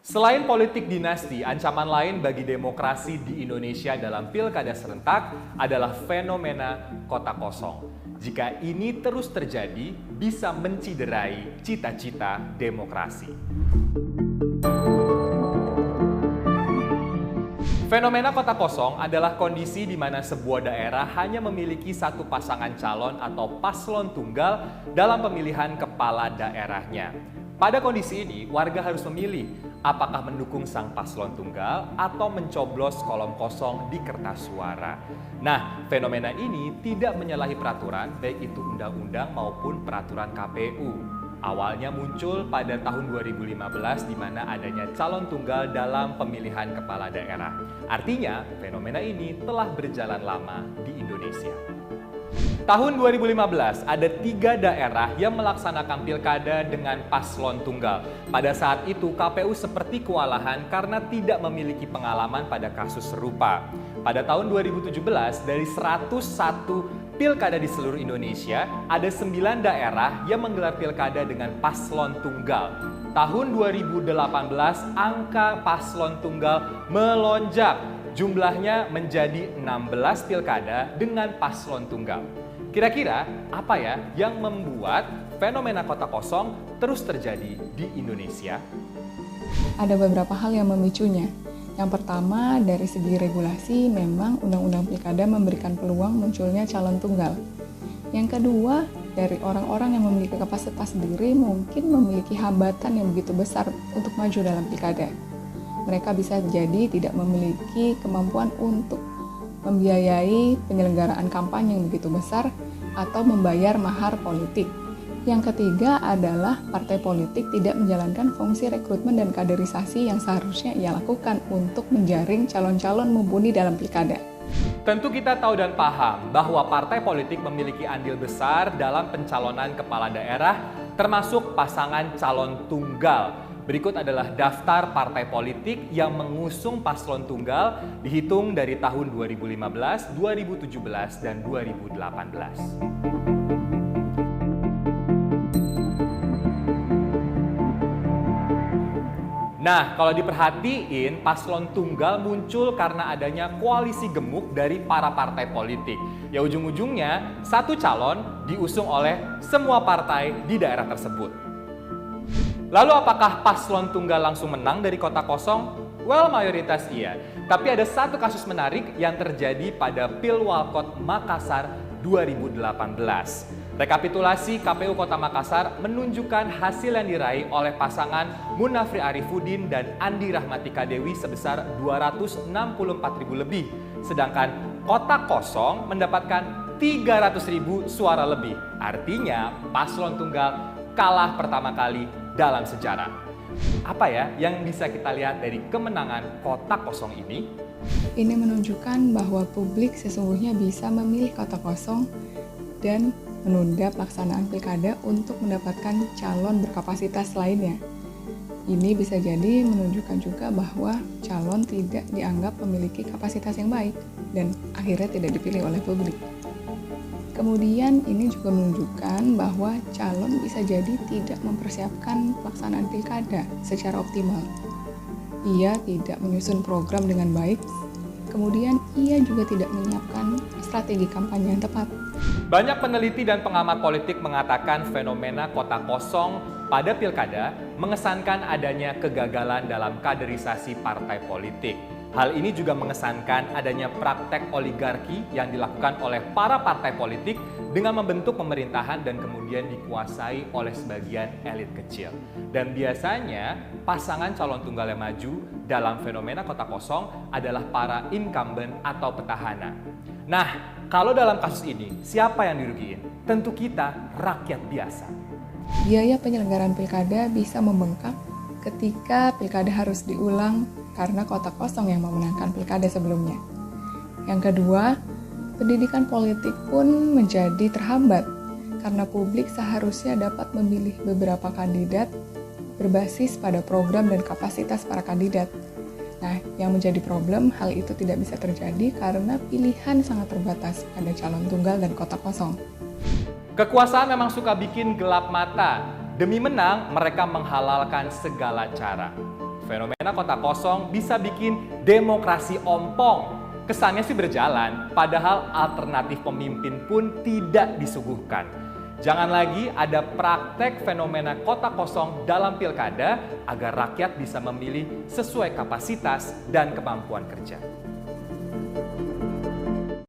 Selain politik dinasti, ancaman lain bagi demokrasi di Indonesia dalam pilkada serentak adalah fenomena kota kosong. Jika ini terus terjadi, bisa menciderai cita-cita demokrasi. Fenomena kota kosong adalah kondisi di mana sebuah daerah hanya memiliki satu pasangan calon atau paslon tunggal dalam pemilihan kepala daerahnya. Pada kondisi ini, warga harus memilih apakah mendukung sang paslon tunggal atau mencoblos kolom kosong di kertas suara. Nah, fenomena ini tidak menyalahi peraturan, baik itu undang-undang maupun peraturan KPU. Awalnya muncul pada tahun 2015 di mana adanya calon tunggal dalam pemilihan kepala daerah. Artinya, fenomena ini telah berjalan lama di Indonesia. Tahun 2015, ada 3 daerah yang melaksanakan pilkada dengan paslon tunggal. Pada saat itu, KPU seperti kewalahan karena tidak memiliki pengalaman pada kasus serupa. Pada tahun 2017, dari 101 pilkada di seluruh Indonesia, ada 9 daerah yang menggelar pilkada dengan paslon tunggal. Tahun 2018, angka paslon tunggal melonjak. Jumlahnya menjadi 16 pilkada dengan paslon tunggal. Kira-kira apa ya yang membuat fenomena kota kosong terus terjadi di Indonesia? Ada beberapa hal yang memicunya. Yang pertama, dari segi regulasi, memang Undang-Undang Pilkada memberikan peluang munculnya calon tunggal. Yang kedua, dari orang-orang yang memiliki kapasitas diri mungkin memiliki hambatan yang begitu besar untuk maju dalam pilkada. Mereka bisa jadi tidak memiliki kemampuan untuk membiayai penyelenggaraan kampanye yang begitu besar atau membayar mahar politik. Yang ketiga adalah partai politik tidak menjalankan fungsi rekrutmen dan kaderisasi yang seharusnya ia lakukan untuk menjaring calon-calon mumpuni dalam pilkada. Tentu kita tahu dan paham bahwa partai politik memiliki andil besar dalam pencalonan kepala daerah, termasuk pasangan calon tunggal. Berikut adalah daftar partai politik yang mengusung paslon tunggal dihitung dari tahun 2015, 2017, dan 2018. Nah, kalau diperhatiin, paslon tunggal muncul karena adanya koalisi gemuk dari para partai politik. Ya ujung-ujungnya, satu calon diusung oleh semua partai di daerah tersebut. Lalu apakah paslon tunggal langsung menang dari kota kosong? Well, mayoritas iya. Tapi ada satu kasus menarik yang terjadi pada Pilwalkot Makassar 2018. Rekapitulasi KPU Kota Makassar menunjukkan hasil yang diraih oleh pasangan Munafri Arifuddin dan Andi Rahmatika Dewi sebesar 264.000 lebih. Sedangkan kota kosong mendapatkan 300.000 suara lebih. Artinya paslon tunggal kalah pertama kali dalam sejarah. Apa ya yang bisa kita lihat dari kemenangan kota kosong ini? Ini menunjukkan bahwa publik sesungguhnya bisa memilih kota kosong dan menunda pelaksanaan pilkada untuk mendapatkan calon berkapasitas lainnya. Ini bisa jadi menunjukkan juga bahwa calon tidak dianggap memiliki kapasitas yang baik dan akhirnya tidak dipilih oleh publik. Kemudian ini juga menunjukkan bahwa calon bisa jadi tidak mempersiapkan pelaksanaan pilkada secara optimal. Ia tidak menyusun program dengan baik, kemudian ia juga tidak menyiapkan strategi kampanye yang tepat. Banyak peneliti dan pengamat politik mengatakan fenomena kota kosong pada pilkada mengesankan adanya kegagalan dalam kaderisasi partai politik. Hal ini juga mengesankan adanya praktek oligarki yang dilakukan oleh para partai politik dengan membentuk pemerintahan dan kemudian dikuasai oleh sebagian elit kecil. Dan biasanya pasangan calon tunggal yang maju dalam fenomena kota kosong adalah para incumbent atau petahana. Nah, kalau dalam kasus ini, siapa yang dirugiin? Tentu kita, rakyat biasa. Biaya penyelenggaraan pilkada bisa membengkak ketika pilkada harus diulang karena kota kosong yang memenangkan pilkada sebelumnya. Yang kedua, pendidikan politik pun menjadi terhambat karena publik seharusnya dapat memilih beberapa kandidat berbasis pada program dan kapasitas para kandidat. Nah, yang menjadi problem, hal itu tidak bisa terjadi karena pilihan sangat terbatas pada calon tunggal dan kota kosong. Kekuasaan memang suka bikin gelap mata. Demi menang, mereka menghalalkan segala cara. Fenomena kota kosong bisa bikin demokrasi ompong. Kesannya sih berjalan, padahal alternatif pemimpin pun tidak disuguhkan. Jangan lagi ada praktek fenomena kota kosong dalam pilkada agar rakyat bisa memilih sesuai kapasitas dan kemampuan kerja.